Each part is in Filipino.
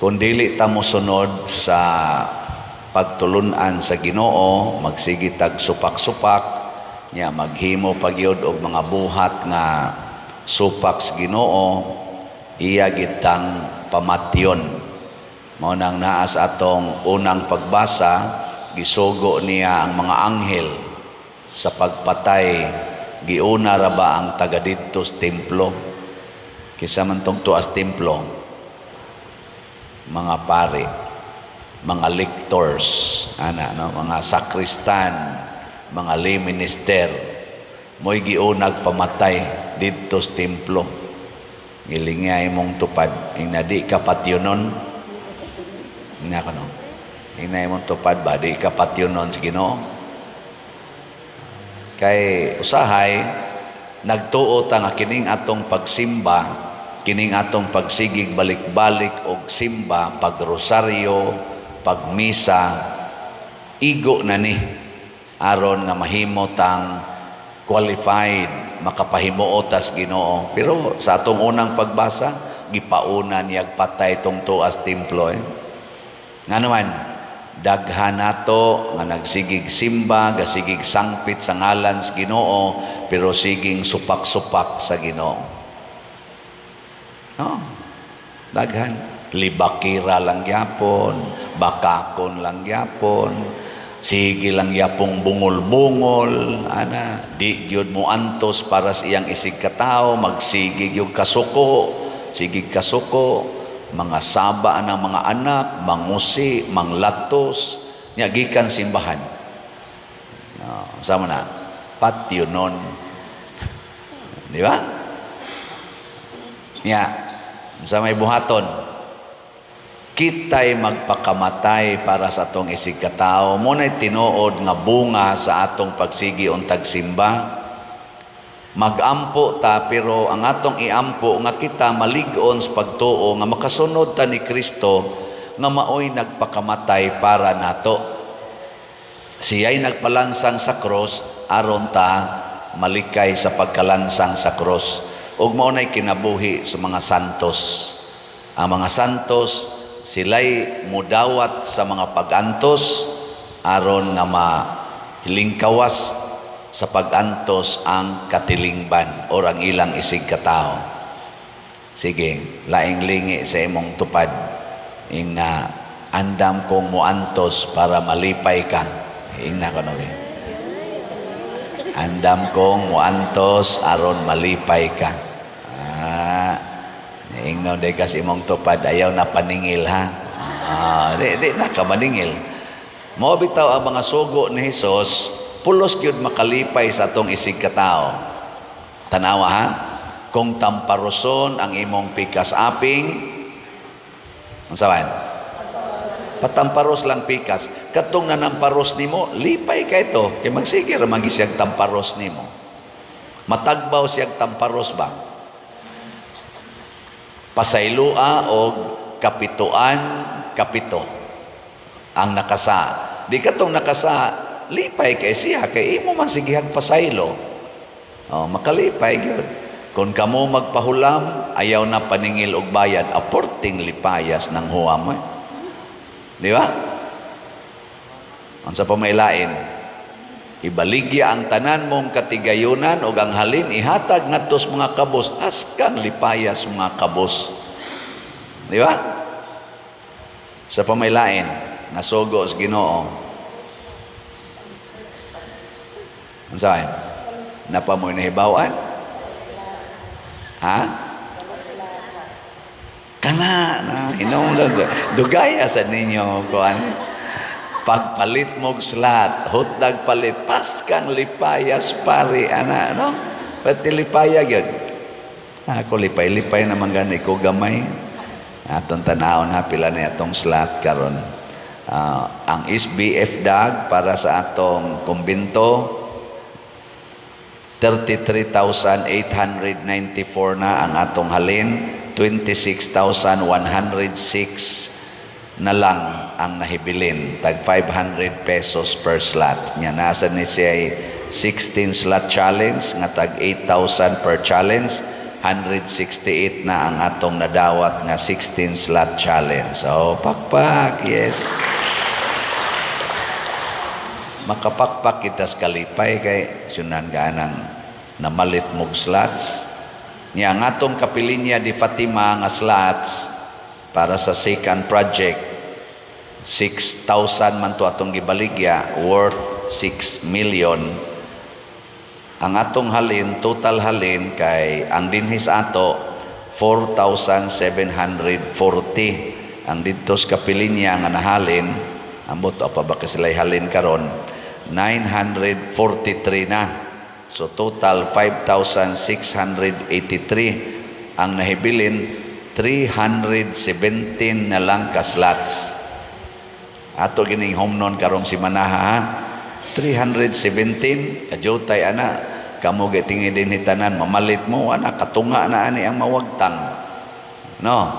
Kung dili ta mo sunod sa pagtulunan sa Ginoo, magsige tag supak-supak, nya maghimo pagyud og mga buhat nga supak sa Ginoo, iya gitang pamatyon. Mao nang naa sa atong unang pagbasa, gisugo niya ang mga anghel sa pagpatay. Giuna ra ba ang taga didto sa templo? Kisa man tong tuas templo, mga pari, mga lictors, mga sakristan, mga lay minister, mo'y giunag pamatay didto sa templo. Ngilingay mong tupad, ing di ka patyonon, ingay mong tupad ba, di ka patyonon sa Ginoo. Kay usahay, nagtuo ta nga kining atong pagsimba, kining atong pagsigig balik-balik og simba, pagrosaryo, pagmisa, igo na ni aron nga mahimo tang qualified, makapahimuot tas Ginoo. Pero sa atong unang pagbasa, gipauna niyag patay tong tuas templo. Nga naman, daghan nato nga nagsigig simba, gasigig sangpit sa ngalan sa Ginoo, pero siging supak-supak sa Ginoo. No? Daghan. Libakira lang yapon, bakakon lang yapon, sige lang yapong bungol-bungol, di gyud mo antos para sa iyang isig katao, magsigig yung kasuko, sigig kasuko, mga saba ng mga anak, mangusi, manglatos, nya gikan simbahan. Sama na, patyonon. Di ba? Nya, sa may buhaton, kita'y magpakamatay para sa atong isig katao. Muna'y tinuod nga bunga sa atong pagsigi untag simba. Magampo ta, pero ang atong iampo nga kita malig-on sa pagtuo nga makasunod ta ni Kristo nga maoy nagpakamatay para nato. Siya'y nagpalansang sa cross aron ta malikay sa pagkalansang sa cross. Ug mao nay kinabuhi sa mga santos. Ang mga santos sila'y mudawat sa mga pagantos aron nga mahilingkawas sa pagantos ang katilingban o ang ilang isig katao. Sige, laing lingi sa imong tupad ing na andam kong muantos para malipay ka. Ing na ko andam kong muantos aron malipay ka. Ingno de kasi imong tupad ayaw na paningil ha. Di na ka maningil. Mao bitaw ang mga sugo ni Hesus, pulos gyud makalipay sa atong isig katao. Tanawa ha, kung tamparoson ang imong pikas aping, unsawan? Patamparos lang pikas. Katong nanamparos nimo, lipay ka ito. Kaya magsige ra man siyang tamparos nimo. Matagbaw siyang tamparos ba? Pasaylua o kapituan, kapito ang nakasa. Di katong nakasa, lipay kay siya, kay imo man sigihag pasaylo. Makalipay gyud. Kung kamo magpahulam, ayaw na paningil og bayad, aporting lipayas ng huwam. Di ba? Ang sa pamailain, ibaligya ang tanan mong katigayunan o ang halin ihatag ngadtos mga kabos, askang lipayas mga kabos. Di ba? Sa pamailain, nasugo sa Ginoo. Ang saan? Napamoy na hibawan? Ha? Kana na, hinungdag. Dugaya sa ninyo, kuan. Pagpalit mog slat, hutdag palit, paskang lipayas pari, no? Pati lipaya yun. Ako lipay-lipay naman gani ko gamay. Atong tanawon ha, pila na atong slat karon. Ang SBF dag para sa atong kumbinto, 33,894 na ang atong halin, 26,106 na lang ang nahibilin, tag 500 pesos per slot. Nya nasa ni siya 16 slot challenge nga tag 8,000 per challenge, 168 na ang atong nadawat nga 16 slot challenge. So, pakpak, yes. Makapakpak kita sa kalipay kay sunan ganang namalit mog slots. Nya ang atong kapilinya di Fatima nga slots para sa second project 6,000 man to atong gibaligya worth 6 million. Ang atong halin, total halin kay ang dinhis ato 4,740. Ang dito sa kapilinya nga nahalin, ambot pa ba kasi sila'y halin karon 943 na. So total 5,683. Ang nahibilin 317 na lang ka slots. Ato gining home nun karong si Manaha 317 kajutay ana kamo gitingin din hitanan mamalit mo ana katunga na ani ang mawagtang no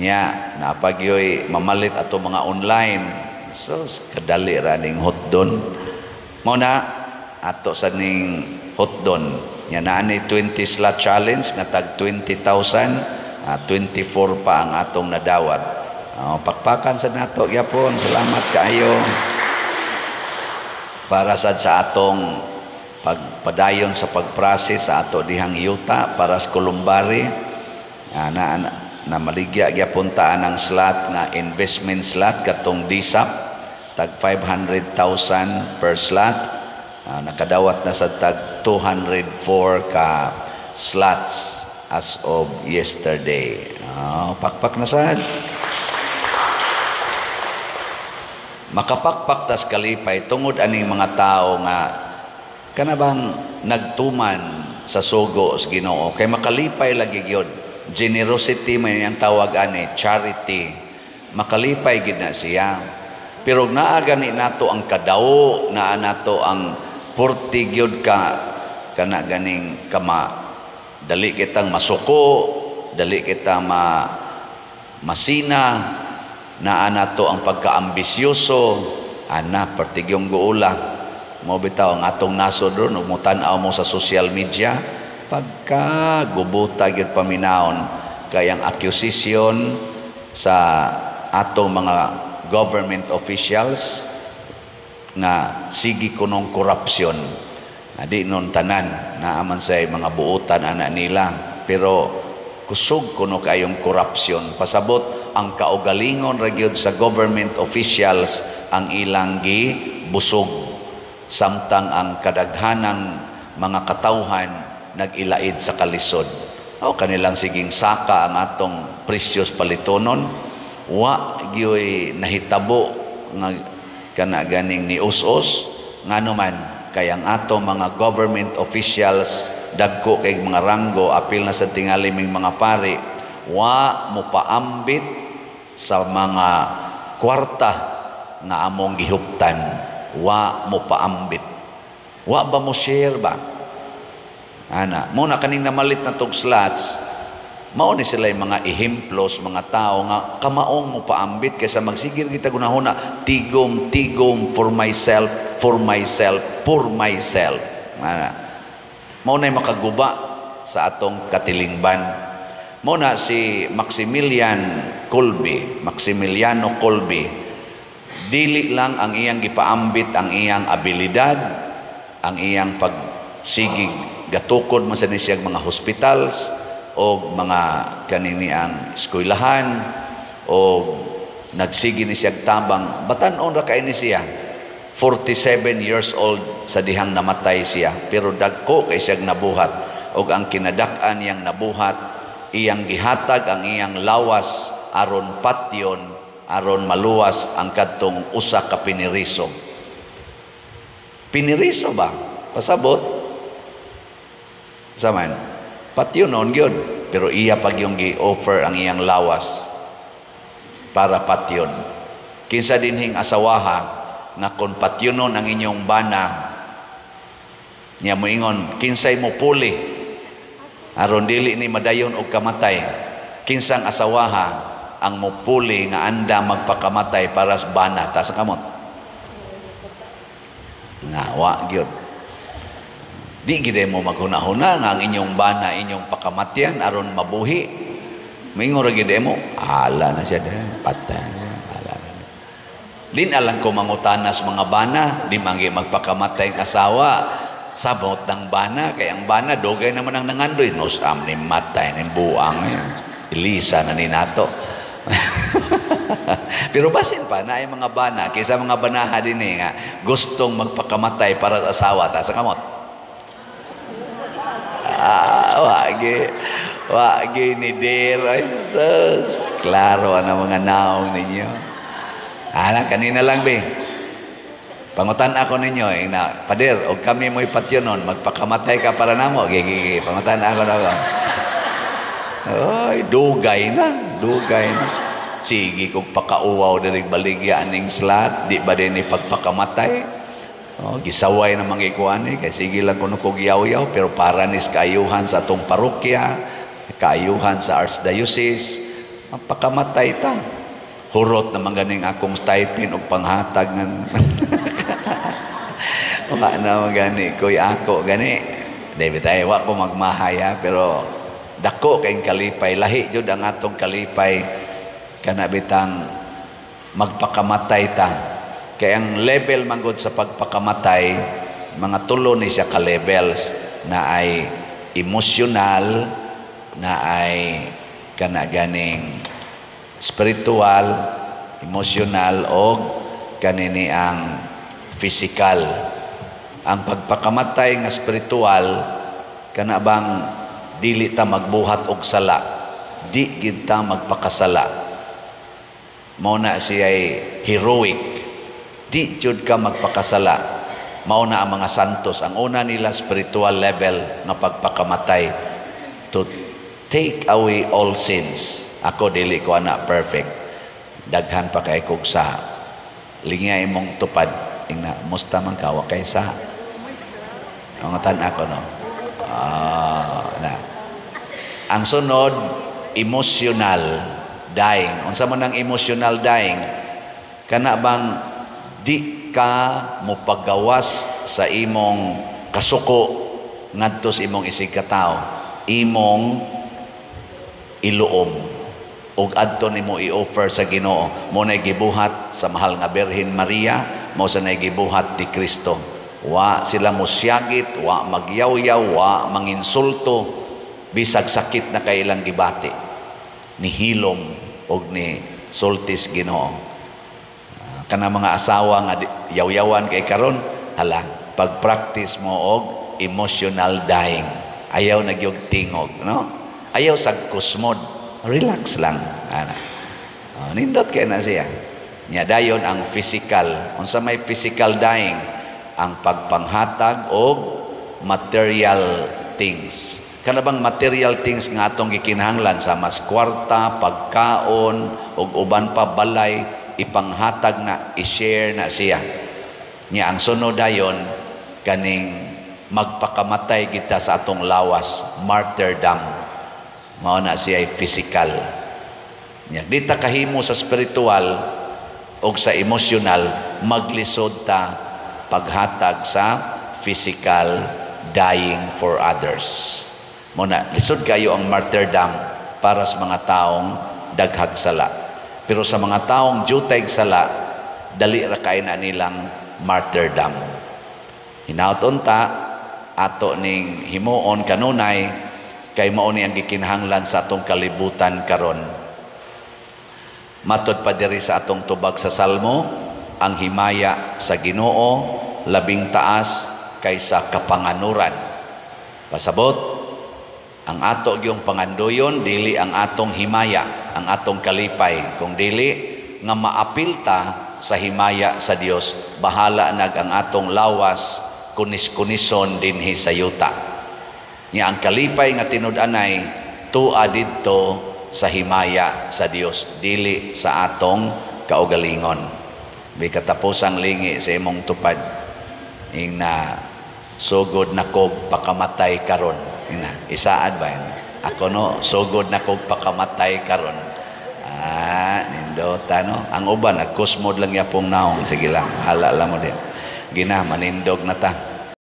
nya napagyoy mamalit ato mga online so kadali ra ning hotdon mo na ato sa ning hotdon nya naa ni 20 slot challenge nga tag 20,000 24 pa ang atong nadawat. Pakpakan sa nato gyapon, salamat kaayo para sa atong pagpadayon sa pagprocess sa ato dihang yuta para sa Kulumbari na maligya gyapon ta ang slot nga investment slot katong DSAP tag 500,000 per slot. Nakadawat na sa tag 204 ka slots as of yesterday. Pakpak na sad. Makapakpak tas kalipay tungod aning mga tao nga kanabang nagtuman sa sugo sa Ginoo kay makalipay lagi gyud. Generosity may ang tawag ani, charity. Makalipay gid na siya. Pero naa gani nato ang kadawo, naa nato ang purti gyud ka kana ganing kama dali kitang masuko, dali kita masina, naa nato ang pagkaambisyoso, ana partigyong guula. Mo bitaw ang atong nasod ron ug mutan-aw mo sa social media pagka gubuta gyud paminawon kay ang accusation sa atong mga government officials nga sige kunong korupsyon. Di nun tanan naaman say mga buutan ana nila pero kusog kuno kayong korupsyon pasabot ang kaugalingon ra gyud sa government officials ang ilang gibusog samtang ang kadaghanang mga katawhan nagilaid sa kalisod o kanilang siging saka ang atong precious palitonon wa gyoy nahitabo nga kana ganing ni us-us ngano man kay ang atong mga government officials dagko kay mga ranggo apil na sa tingali ming mga pari wa mo paambit sa mga kwarta nga among gihuptan wa mo paambit wa ba mo share ba ana mo na kaning namalit na tog slots mao ni sila yung mga ehemplos mga tao nga kamaong mo paambit kaysa magsigil kita gunahuna tigom for myself ana mao na makaguba sa atong katilingban. Mo na si Maximiliano Kolbe dili lang ang iyang gipaambit ang iyang abilidad ang iyang pagsigig gatukod man sa nisiyang mga hospitals o mga kanini ang eskwelahan o nagsigi ni siyang tabang batan-on ra kay ni siya 47 years old sa dihang namatay siya pero dagko kay siyang nabuhat og ang kinadak-an niyang nabuhat iyang gihatag ang iyang lawas aron patyon aron maluwas ang kadtong usa ka piniriso ba pasabot saman patyon on gyud pero iya pag yung gi-offer ang iyang lawas para patyon kinsa dinhing asawaha nga kon patyonon ang inyong bana niya moingon kinsay mo puli aron dili ni madayon og kamatay kinsang asawaha ang mupuli nga anda magpakamatay para sa bana ta sa kamot nga wa gyud Di gid mo maghuna-huna nga ang inyong bana, inyong pakamatyan aron mabuhi. Mingon ra gid mo, ala na siya dahil patay. Ala na. Din alang ko mangutanas mga bana, di mangi magpakamatay ang asawa. Sabot ng bana, kaya ang bana dugay naman ang nangandoy. Nosam ni matay ni buang. Ilisa na ni nato. Pero basin pa na ay mga bana, kaysa mga banaha din nga gustong magpakamatay para sa asawa ta sa kamot. Wagi ni Dir. Ay, sus. Klaro na mga naong ninyo. Kanina lang, be. Pangutan ako ninyo, Pader, o kami mo'y patyonon, magpakamatay ka para namo. Gigi, pangutan ako na ako. Ay, dugay na. Sige, kung pakauwaw na rin baligya aning slat, di ba din ipagpakamatay? Gisaway na mga ikuan kaya sige lang kuno kog yaw-yaw, pero para nis kaayuhan sa atong parokya, kaayuhan sa archdiocese, pakamatay ta. Hurot na maganing akong stipend o panghatag nga. Wala na magani, ko'y ako gani. David tayo, wala ko magmahaya, pero dako kayong kalipay. Lahi jud ang atong kalipay, kanabitang magpakamatay ta. Kaya ang level manggod sa pagpakamatay, mga tulo ni siya ka-levels na ay emosyonal, na ay kanaganing spiritual, emosyonal, o kanini ang physical. Ang pagpakamatay nga spiritual, kanabang dili ta magbuhat og sala, di gid ta magpakasala. Mao na siya'y heroic, di jud ka magpakasala. Mao na ang mga santos, ang una nila spiritual level nga pagpakamatay, to take away all sins. Ako dili ko ana perfect, daghan pa kay kog sa lingay mong tupad. Ingna musta man ka wa kay sa angatan ako no. Ang sunod, emotional dying. Unsa man ang emotional dying? Kana bang di ka mopagawas sa imong kasuko ngadto sa imong isig ka tawo, imong iluom ug adto nimo i-offer sa Ginoo. Mo nay gibuhat sa mahal nga Birhen Maria, mo sa nay gibuhat ni Kristo. Wa sila mosyagit, wa magyaw-yaw, wa manginsulto, bisag sakit na kay ilang gibati, ni hilom og ni sultis Ginoo. Kana mga asawa nga yaw-yawan kay karon, hala, pag-practice mo og emotional dying. Ayaw nagyog tingog, no? Ayaw sag kusmod, relax lang. Nindot kay na siya. Nya dayon ang physical. Unsa may physical dying? Ang pagpanghatag og material things. Kana bang material things nga atong gikinahanglan sa mas kwarta, pagkaon ug uban pa balay, ipanghatag na, i-share na siya. Nya ang sunod dayon kaning magpakamatay kita sa atong lawas, martyrdom. Mao na siya physical. Nya dita kahimo sa spiritual o sa emotional, maglisod ta paghatag sa physical dying for others. Muna, lisod kayo ang martyrdom para sa mga taong daghag sala. Pero sa mga taong jutay sala, dali ra kay na nilang martyrdom. Hinaut-on ta ato ning himuon kanunay kay mao ni ang gikinahanglan sa atong kalibutan karon. Matod pa diri sa atong tubag sa Salmo, ang himaya sa Ginoo labing taas kaysa kapanganuran. Pasabot, ang ato gyung pangandoyon dili ang atong himaya, ang atong kalipay, kung dili nga maapilta sa himaya sa Dios, bahala nag ang atong lawas kunis-kunison dinhi sa yuta. Nya ang kalipay nga tinud-anay tua didto sa himaya sa Dios, dili sa atong kaugalingon. May katapusang lingi sa imong tupad, ing na sugod na kog pakamatay karon. Ina, isaad ba yun? Ako no, sugod na kog pakamatay karon. Nindota no. Ang uban, nagkusmod lang yapong naong. Sige lang, hala lang mo diya. Gina, manindog na ta.